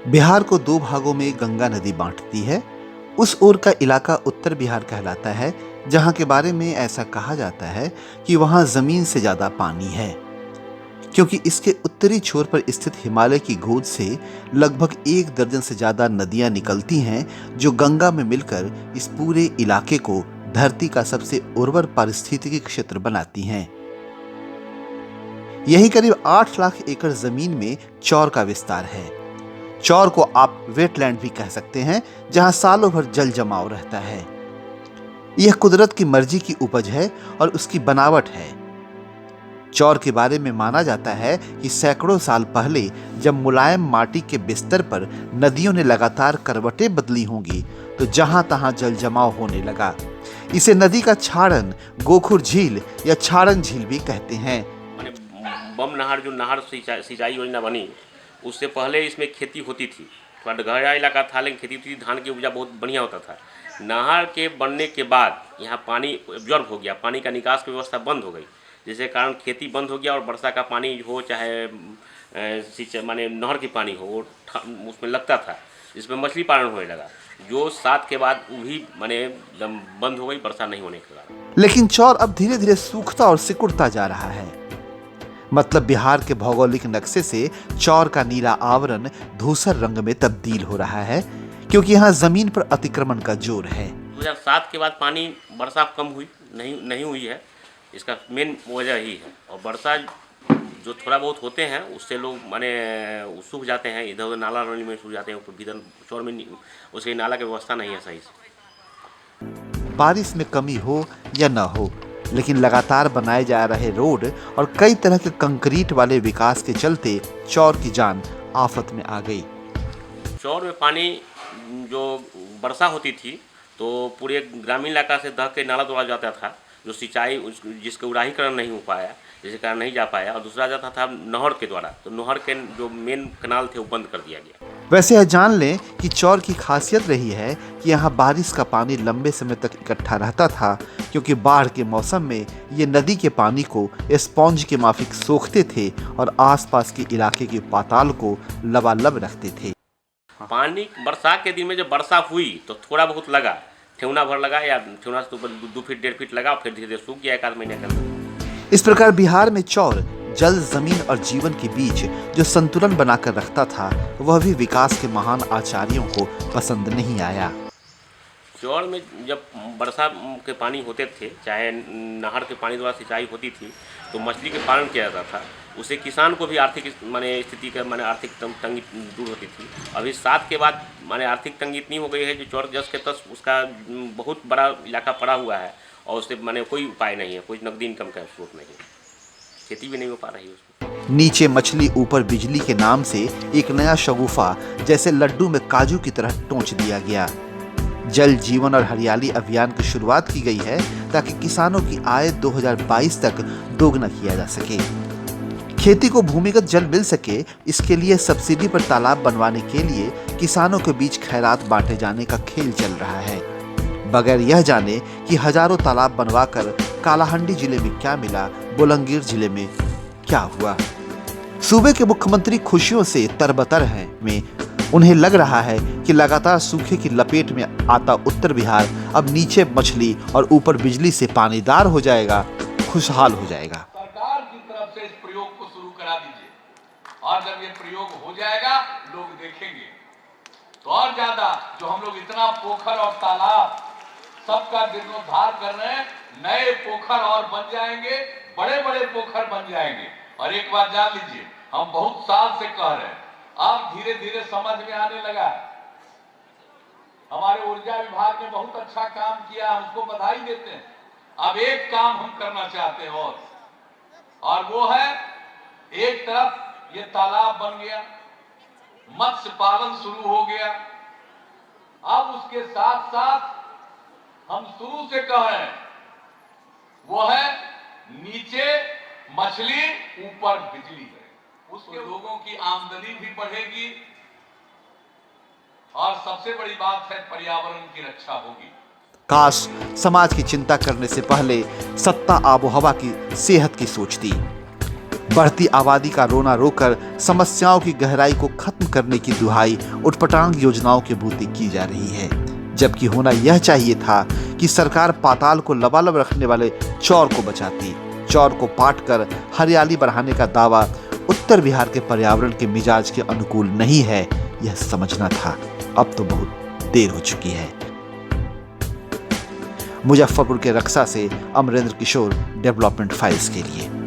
बिहार को दो भागों में गंगा नदी बांटती है। उस ओर का इलाका उत्तर बिहार कहलाता है, जहां के बारे में ऐसा कहा जाता है कि वहां जमीन से ज्यादा पानी है, क्योंकि इसके उत्तरी छोर पर स्थित हिमालय की गोद से लगभग 1 दर्जन से ज्यादा नदियां निकलती हैं, जो गंगा में मिलकर इस पूरे इलाके को धरती का सबसे उर्वर पारिस्थितिकी क्षेत्र बनाती हैं। यही करीब 8 लाख एकड़ जमीन में चौर का विस्तार है। चौर को आप वेटलैंड भी कह सकते हैं, जहां सालों भर जल जमाव रहता है। यह कुदरत की मर्जी की उपज है और उसकी बनावट है। चौर के बारे में माना जाता है कि सैकड़ों साल पहले जब मुलायम माटी के बिस्तर पर नदियों ने लगातार करवटें बदली होंगी, तो जहां तहां जल जमाव होने लगा। इसे नदी का छाड़न, गोखुर झील या छाड़न झील भी कहते हैं। माने बम नहर जो नहर सिंचाई योजना बनी, उससे पहले इसमें खेती होती थी। थोड़ा गहरा इलाका था, लेकिन खेती होती थी, धान की उपजा बहुत बढ़िया होता था। नहर के बनने के बाद यहाँ पानी एब्जॉर्ब हो गया, पानी का निकास की व्यवस्था बंद हो गई, जिसके कारण खेती बंद हो गया और वर्षा का पानी हो चाहे माने नहर की पानी हो, वो उसमें लगता था, जिसमें मछली पालन होने लगा, जो 7 के बाद वो भी माने एकदम बंद हो गई, वर्षा नहीं होने के कारण। लेकिन चौर अब धीरे धीरे सूखता और सिकुड़ता जा रहा है। मतलब बिहार के भौगोलिक नक्शे से चौर का नीला आवरण धूसर रंग में तब्दील हो रहा है, क्योंकि यहाँ जमीन पर अतिक्रमण का जोर है। 2007 के बाद पानी वर्षा कम हुई नहीं हुई है, इसका मेन वजह ही है। और वर्षा जो थोड़ा बहुत होते हैं उससे लोग माने सूख जाते हैं, इधर उधर नाला नाली में सूख जाते हैं, ऊपर भीतर चौर में उसके नाला की व्यवस्था नहीं है सही से। बारिश में कमी हो या न हो, लेकिन लगातार बनाए जा रहे रोड और कई तरह के कंक्रीट वाले विकास के चलते चौर की जान आफत में आ गई। चौर में पानी जो वर्षा होती थी तो पूरे ग्रामीण इलाका से दह के नाला तोड़ा जाता था, जो सिंचाई जिसका उड़ाहीकरण नहीं हो पाया, जिसके कारण नहीं जा पाया। और दूसरा जाता था नहर के द्वारा, तो नहर के जो मेन कनाल थे वो बंद कर दिया गया। वैसे यह जान लें कि चौर की खासियत रही है कि यहाँ बारिश का पानी लंबे समय तक इकट्ठा रहता था, क्योंकि बाढ़ के मौसम में ये नदी के पानी को स्पॉन्ज के माफिक सोखते थे और आसपास के इलाके के पाताल को लबालब रखते थे। पानी बरसात के दिन में जब वर्षा हुई तो थोड़ा बहुत लगा, ठेवना भर लगा, या ठेवना से ऊपर 2 फीट 1.5 फीट लगा, और फिर धीरे धीरे सूख गया 1 आध महीने के अंदर। इस प्रकार बिहार में चौर जल, जमीन और जीवन के बीच जो संतुलन बनाकर रखता था, वह भी विकास के महान आचार्यों को पसंद नहीं आया। चौर में जब वर्षा के पानी होते थे, चाहे नहर के पानी द्वारा सिंचाई होती थी, तो मछली के पालन किया जाता था। उससे किसान को भी आर्थिक माने स्थिति का माने आर्थिक तंगी दूर होती थी। अभी 7 के बाद माने आर्थिक तंगी इतनी हो गई है कि चौर जस के तस उसका बहुत बड़ा इलाका पड़ा हुआ है, और उससे माने कोई उपाय नहीं है, कोई नकदी इनकम का स्रोत नहीं है, खेती भी नहीं हो पा रही है उसमें। नीचे मछली, ऊपर बिजली के नाम से एक नया शगुफा जैसे लड्डू में काजू की तरह टोंच दिया गया। जल जीवन और हरियाली अभियान की शुरुआत की गई है, ताकि किसानों की आय 2022 तक दोगुना किया जा सके। खेती को भूमिगत जल मिल सके, इसके लिए सब्सिडी पर तालाब बनवाने के लिए किसानों के बीच खैरात बांटे जाने का खेल चल रहा है, बगैर यह जाने कि हजारों तालाब बनवाकर कालाहांडी जिले में क्या मिला, बोलंगीर जिले में क्या हुआ। सूबे के मुख्यमंत्री खुशियों से तरबतर हैं में उन्हें लग रहा है कि लगातार सूखे की लपेट में आता उत्तर बिहार अब नीचे मछली और ऊपर बिजली से पानीदार हो जाएगा, खुशहाल हो जाएगा। सरकार की तरफ से इस प्रयोग को शुरू करा दीजिए, और जब ये प्रयोग हो जाएगा लोग देखेंगे तो और ज्यादा जो हम लोग इतना पोखर और तालाब सबका जीर्णोद्धार कर रहे हैं, नए पोखर और बन जाएंगे, बड़े बड़े पोखर बन जाएंगे। और एक बात जान लीजिए, हम बहुत साल से कह रहे हैं, अब धीरे धीरे समझ में आने लगा। हमारे ऊर्जा विभाग ने बहुत अच्छा काम किया, हम उसको बधाई देते हैं। अब एक काम हम करना चाहते हैं और वो है, एक तरफ ये तालाब बन गया, मत्स्य पालन शुरू हो गया, अब उसके साथ साथ हम शुरू से कह रहे हैं वो है नीचे मछली ऊपर बिजली है, उसके लोगों की आमदनी भी बढ़ेगी, और सबसे बड़ी बात है पर्यावरण की रक्षा होगी। काश समाज की चिंता करने से पहले सत्ता आबोहवा की सेहत की सोचती। बढ़ती आबादी का रोना रोकर समस्याओं की गहराई को खत्म करने की दुहाई उटपटांग योजनाओं के बूते की जा रही है, जबकि होना यह चाहिए था कि सरकार पाताल को लबालब रखने वाले चौर को बचाती। चौर को पाट कर हरियाली बढ़ाने का दावा उत्तर बिहार के पर्यावरण के मिजाज के अनुकूल नहीं है, यह समझना था। अब तो बहुत देर हो चुकी है। मुजफ्फरपुर के रक्सा से अमरेंद्र किशोर, डेवलपमेंट फाइल्स के लिए।